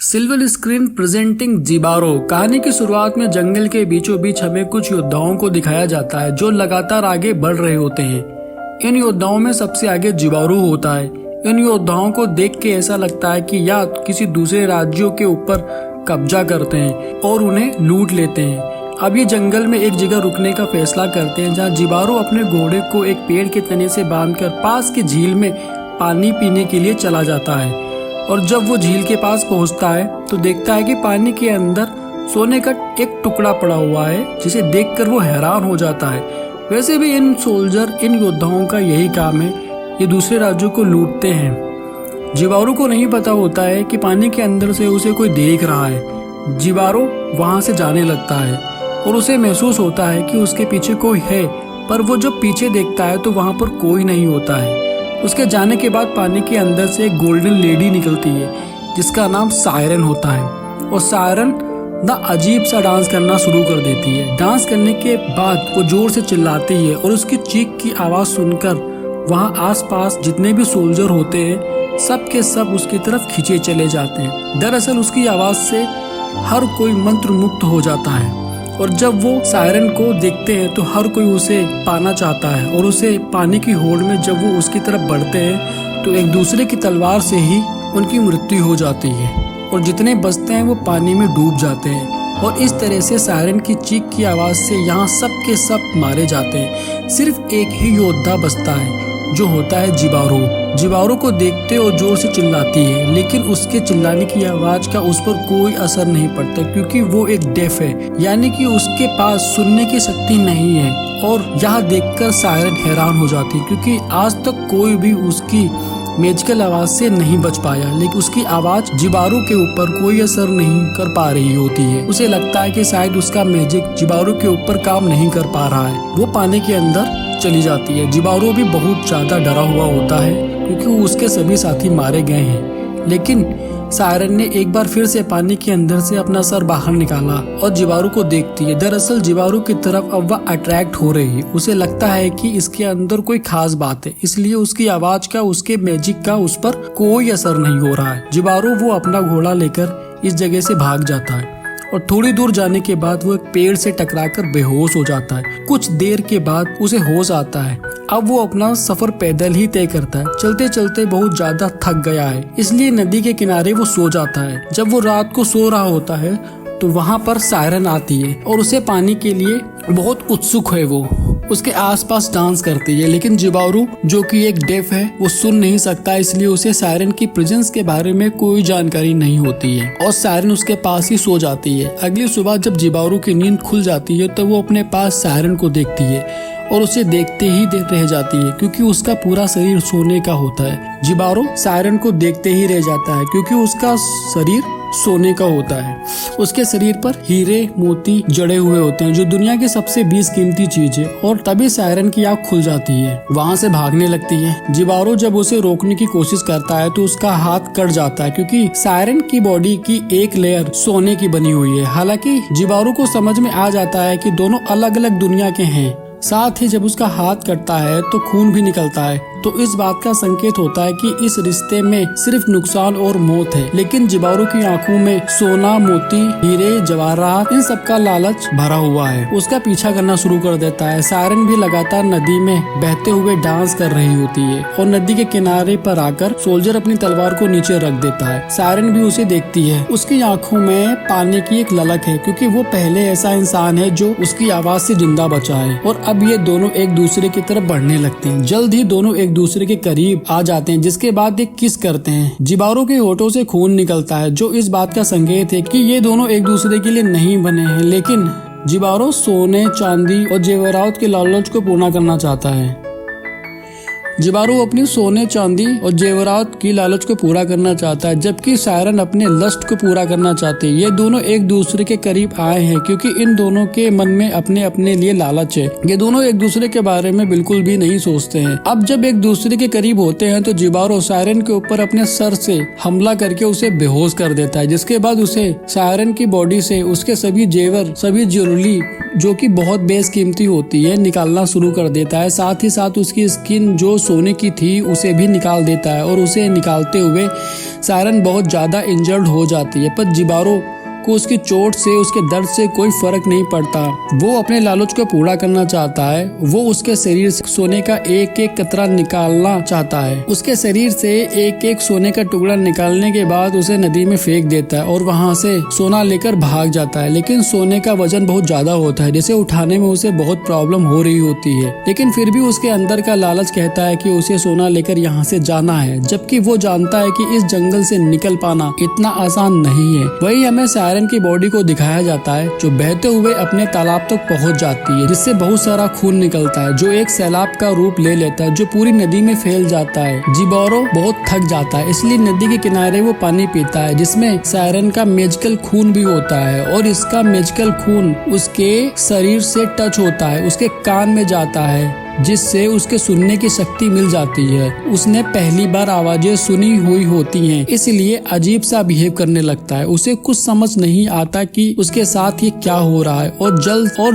Silver screen presenting जिबारो। कहानी की शुरुआत में जंगल के बीचों बीच हमें कुछ योद्धाओं को दिखाया जाता है जो लगातार आगे बढ़ रहे होते हैं। इन योद्धाओं में सबसे आगे जिबारो होता है। इन योद्धाओं को देख के ऐसा लगता है कि या किसी दूसरे राज्यों के ऊपर कब्जा करते हैं और उन्हें लूट लेते हैं। अब ये जंगल में एक जगह रुकने का फैसला करते हैं जहाँ जिबारो अपने घोड़े को एक पेड़ के तने से बांधकर पास की झील में पानी पीने के लिए चला जाता है। और जब वो झील के पास पहुंचता है तो देखता है कि पानी के अंदर सोने का एक टुकड़ा पड़ा हुआ है, जिसे देखकर वो हैरान हो जाता है। वैसे भी इन योद्धाओं का यही काम है, ये दूसरे राज्यों को लूटते हैं। जिबारो को नहीं पता होता है कि पानी के अंदर से उसे कोई देख रहा है। जिबारो वहां से जाने लगता है और उसे महसूस होता है कि उसके पीछे कोई है, पर वो जब पीछे देखता है तो वहां पर कोई नहीं होता है। उसके जाने के बाद पानी के अंदर से एक गोल्डन लेडी निकलती है जिसका नाम सायरन होता है। और सायरन ना अजीब सा डांस करना शुरू कर देती है। डांस करने के बाद वो जोर से चिल्लाती है और उसकी चीख की आवाज सुनकर वहाँ आसपास जितने भी सोल्जर होते हैं सब के सब उसकी तरफ खींचे चले जाते हैं। दरअसल उसकी आवाज से हर कोई मंत्र मुक्त हो जाता है और जब वो सायरन को देखते हैं तो हर कोई उसे पाना चाहता है। और उसे पाने की होड़ में जब वो उसकी तरफ बढ़ते हैं तो एक दूसरे की तलवार से ही उनकी मृत्यु हो जाती है और जितने बचते हैं वो पानी में डूब जाते हैं। और इस तरह से सायरन की चीख की आवाज से यहाँ सब के सब मारे जाते हैं। सिर्फ एक ही योद्धा बचता है जो होता है जिबारो। जिबारो को देखते और जोर से चिल्लाती है, लेकिन उसके चिल्लाने की आवाज का उस पर कोई असर नहीं पड़ता क्योंकि वो एक डेफ है, यानी कि उसके पास सुनने की शक्ति नहीं है। और यह देखकर सायरन हैरान हो जाती है क्योंकि आज तक कोई भी उसकी मैजिकल आवाज से नहीं बच पाया, लेकिन उसकी आवाज जिबारो के ऊपर कोई असर नहीं कर पा रही होती है। उसे लगता है कि शायद उसका मैजिक जिबारो के ऊपर काम नहीं कर पा रहा है। वो पानी के अंदर चली जाती है। जिबारो भी बहुत ज्यादा डरा हुआ होता है क्योंकि उसके सभी साथी मारे गए हैं। लेकिन सायरन ने एक बार फिर से पानी के अंदर से अपना सर बाहर निकाला और जिबारो को देखती है। दरअसल जिबारो की तरफ अब वह अट्रैक्ट हो रही है। उसे लगता है कि इसके अंदर कोई खास बात है, इसलिए उसकी आवाज का, उसके मैजिक का उस पर कोई असर नहीं हो रहा है। जिबारो वो अपना घोड़ा लेकर इस जगह से भाग जाता है और थोड़ी दूर जाने के बाद वो एक पेड़ से टकराकर बेहोश हो जाता है। कुछ देर के बाद उसे होश आता है। अब वो अपना सफर पैदल ही तय करता है। चलते चलते बहुत ज्यादा थक गया है, इसलिए नदी के किनारे वो सो जाता है। जब वो रात को सो रहा होता है तो वहाँ पर सायरन आती है और उसे पाने के लिए बहुत उत्सुक है। वो उसके आसपास डांस करती है, लेकिन जिबारो जो कि एक डेफ है वो सुन नहीं सकता, इसलिए उसे सायरन की प्रेजेंस के बारे में कोई जानकारी नहीं होती है और सायरन उसके पास ही सो जाती है। अगली सुबह जब जिबारो की नींद खुल जाती है तो वो अपने पास सायरन को देखती है और उसे देखते ही रह जाती है क्योंकि उसका पूरा शरीर सोने का होता है। जिबारो सायरन को देखते ही रह जाता है क्योंकि उसका शरीर सोने का होता है। उसके शरीर पर हीरे मोती जड़े हुए होते हैं जो दुनिया की सबसे बेशकीमती चीज है। और तभी सायरन की आँख खुल जाती है, वहाँ से भागने लगती है। जिबारो जब उसे रोकने की कोशिश करता है तो उसका हाथ कट जाता है क्योंकि सायरन की बॉडी की एक लेयर सोने की बनी हुई है। हालांकि जिबारो को समझ में आ जाता है कि दोनों अलग अलग दुनिया के हैं। साथ ही जब उसका हाथ कटता है तो खून भी निकलता है, तो इस बात का संकेत होता है कि इस रिश्ते में सिर्फ नुकसान और मौत है। लेकिन जिबारो की आंखों में सोना, मोती, हीरे, जवाहरात, इन सब का लालच भरा हुआ है। उसका पीछा करना शुरू कर देता है। सायरन भी लगातार नदी में बहते हुए डांस कर रही होती है और नदी के किनारे पर आकर सोल्जर अपनी तलवार को नीचे रख देता है। सायरन भी उसे देखती है। उसकी आंखों में पाने की एक ललक है क्योंकि वो पहले ऐसा इंसान है जो उसकी आवाज से जिंदा बचा है। और अब ये दोनों एक दूसरे की तरफ बढ़ने लगते हैं। जल्द ही दोनों एक दूसरे के करीब आ जाते हैं, जिसके बाद एक किस करते हैं। जिबारो के होठों से खून निकलता है जो इस बात का संकेत है कि ये दोनों एक दूसरे के लिए नहीं बने हैं। लेकिन जिबारो सोने, चांदी और जेवरात के लालच को पूरा करना चाहता है। जिबारो अपनी सोने, चांदी और जेवरात की लालच को पूरा करना चाहता है, जबकि सायरन अपने लस्ट को पूरा करना चाहते हैं। ये दोनों एक दूसरे के करीब आए हैं क्योंकि इन दोनों के मन में अपने अपने लिए लालच है। ये दोनों एक दूसरे के बारे में बिल्कुल भी नहीं सोचते हैं। अब जब एक दूसरे के करीब होते हैं तो जिबारो सायरन के ऊपर अपने सर से हमला करके उसे बेहोश कर देता है, जिसके बाद उसे सायरन की बॉडी से उसके सभी जेवर, सभी ज्वेलरी जो कि बहुत बेशकीमती होती है निकालना शुरू कर देता है। साथ ही साथ उसकी स्किन जो सोने की थी उसे भी निकाल देता है और उसे निकालते हुए सायरन बहुत ज्यादा इंजर्ड हो जाती है। पर जिबारो को उसकी चोट से, उसके दर्द से कोई फर्क नहीं पड़ता। वो अपने लालच को पूरा करना चाहता है। वो उसके शरीर से सोने का एक एक कतरा निकालना चाहता है। उसके शरीर से एक एक सोने का टुकड़ा निकालने के बाद उसे नदी में फेंक देता है और वहाँ से सोना लेकर भाग जाता है। लेकिन सोने का वजन बहुत ज्यादा होता है, जिसे उठाने में उसे बहुत प्रॉब्लम हो रही होती है। लेकिन फिर भी उसके अंदर का लालच कहता है कि उसे सोना लेकर यहाँ से जाना है, जबकि वो जानता है कि इस जंगल से निकल पाना इतना आसान नहीं है। वही हमें सायरन की बॉडी को दिखाया जाता है जो बहते हुए अपने तालाब तक पहुंच जाती है, जिससे बहुत सारा खून निकलता है जो एक सैलाब का रूप ले लेता है जो पूरी नदी में फैल जाता है। जिबारो बहुत थक जाता है, इसलिए नदी के किनारे वो पानी पीता है जिसमें सायरन का मैजिकल खून भी होता है और इसका मैजिकल खून उसके शरीर से टच होता है, उसके कान में जाता है, जिससे उसके सुनने की शक्ति मिल जाती है। उसने पहली बार आवाजें सुनी हुई होती हैं, इसलिए अजीब सा बिहेव करने लगता है। उसे कुछ समझ नहीं आता कि उसके साथ ये क्या हो रहा है और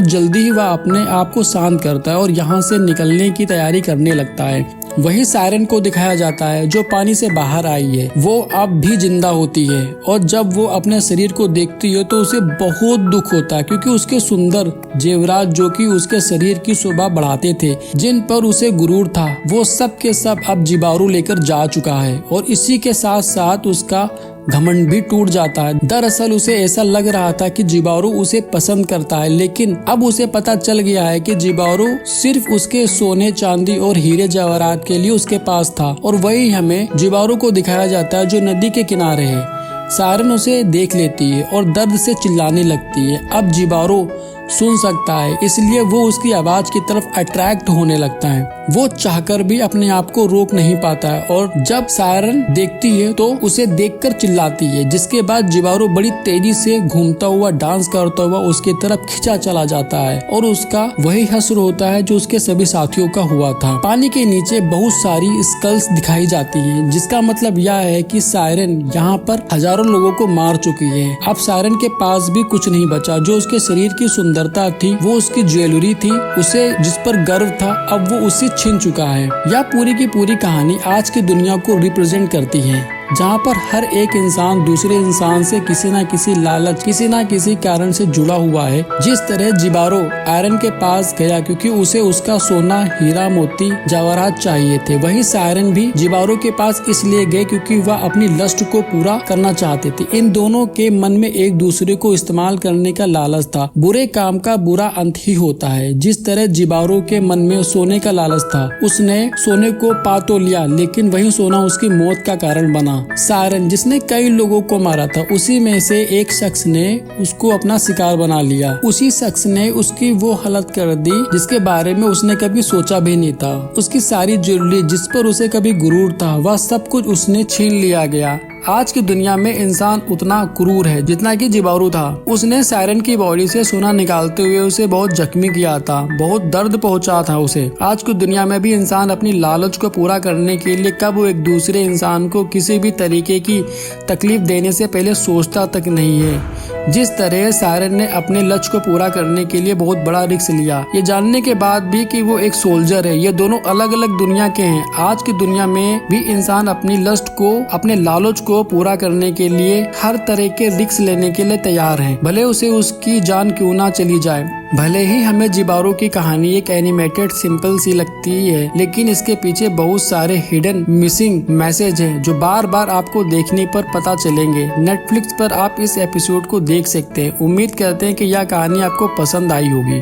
जल्दी ही वह अपने आप को शांत करता है और यहाँ से निकलने की तैयारी करने लगता है। वही सायरन को दिखाया जाता है जो पानी से बाहर आई है। वो अब भी जिंदा होती है और जब वो अपने शरीर को देखती है तो उसे बहुत दुख होता है, क्योंकि उसके सुंदर जेवरात जो कि उसके शरीर की शोभा बढ़ाते थे, जिन पर उसे गुरूर था, वो सब के सब अब जिबारो लेकर जा चुका है और इसी के साथ साथ उसका घमंड भी टूट जाता है। दरअसल उसे ऐसा लग रहा था कि जिबारो उसे पसंद करता है, लेकिन अब उसे पता चल गया है कि जिबारो सिर्फ उसके सोने चांदी और हीरे जवाहरात के लिए उसके पास था। और वही हमें जिबारो को दिखाया जाता है जो नदी के किनारे है। सायरन उसे देख लेती है और दर्द से चिल्लाने लगती है। अब जिबारो सुन सकता है, इसलिए वो उसकी आवाज की तरफ अट्रैक्ट होने लगता है। वो चाहकर भी अपने आप को रोक नहीं पाता है और जब सायरन देखती है तो उसे देखकर चिल्लाती है, जिसके बाद जिबारो बड़ी तेजी से घूमता हुआ डांस करता हुआ उसकी तरफ खिंचा चला जाता है और उसका वही हश्र होता है जो उसके सभी साथियों का हुआ था। पानी के नीचे बहुत सारी स्कल्स दिखाई जाती हैं, जिसका मतलब यह है कि सायरन यहाँ पर हजारों लोगों को मार चुकी है। अब सायरन के पास भी कुछ नहीं बचा। जो उसके शरीर की सुंदरता थी, वो उसकी ज्वेलरी थी, उसे जिस पर गर्व था, अब वो उसे छीन चुका है। यह पूरी की पूरी कहानी आज की दुनिया को रिप्रेजेंट करती है, जहाँ पर हर एक इंसान दूसरे इंसान से किसी न किसी लालच, किसी न किसी कारण से जुड़ा हुआ है। जिस तरह जिबारो आयरन के पास गया क्योंकि उसे उसका सोना, हीरा, मोती, जवाहरात चाहिए थे, वही सायरन भी जिबारो के पास इसलिए गए क्योंकि वह अपनी लस्ट को पूरा करना चाहते थे। इन दोनों के मन में एक दूसरे को इस्तेमाल करने का लालच था। बुरे काम का बुरा अंत ही होता है। जिस तरह जिबारो के मन में सोने का लालच था, उसने सोने को पा तो लिया, लेकिन वही सोना उसकी मौत का कारण बना। सायरन जिसने कई लोगों को मारा था, उसी में से एक शख्स ने उसको अपना शिकार बना लिया। उसी शख्स ने उसकी वो हालत कर दी जिसके बारे में उसने कभी सोचा भी नहीं था। उसकी सारी ज्वेलरी जिस पर उसे कभी गुरूर था, वह सब कुछ उसने छीन लिया गया। आज की दुनिया में इंसान उतना क्रूर है जितना कि जिबारो था। उसने सायरन की बॉडी से सोना निकालते हुए उसे बहुत जख्मी किया था, बहुत दर्द पहुंचा था उसे। आज की दुनिया में भी इंसान अपनी लालच को पूरा करने के लिए कब वो एक दूसरे इंसान को किसी भी तरीके की तकलीफ देने से पहले सोचता तक नहीं है। जिस तरह सायरन ने अपने लक्ष्य को पूरा करने के लिए बहुत बड़ा रिस्क लिया, ये जानने के बाद भी कि वो एक सोल्जर है। ये दोनों अलग अलग दुनिया के हैं। आज की दुनिया में भी इंसान अपनी लस्ट को, अपने लालच को पूरा करने के लिए हर तरह के रिस्क लेने के लिए तैयार है, भले उसे उसकी जान क्यों ना चली जाए। भले ही हमें जिबारो की कहानी एक एनिमेटेड सिंपल सी लगती है, लेकिन इसके पीछे बहुत सारे हिडन मिसिंग मैसेज हैं जो बार बार आपको देखने पर पता चलेंगे। नेटफ्लिक्स पर आप इस एपिसोड को देख सकते हैं। उम्मीद करते हैं कि यह कहानी आपको पसंद आई होगी।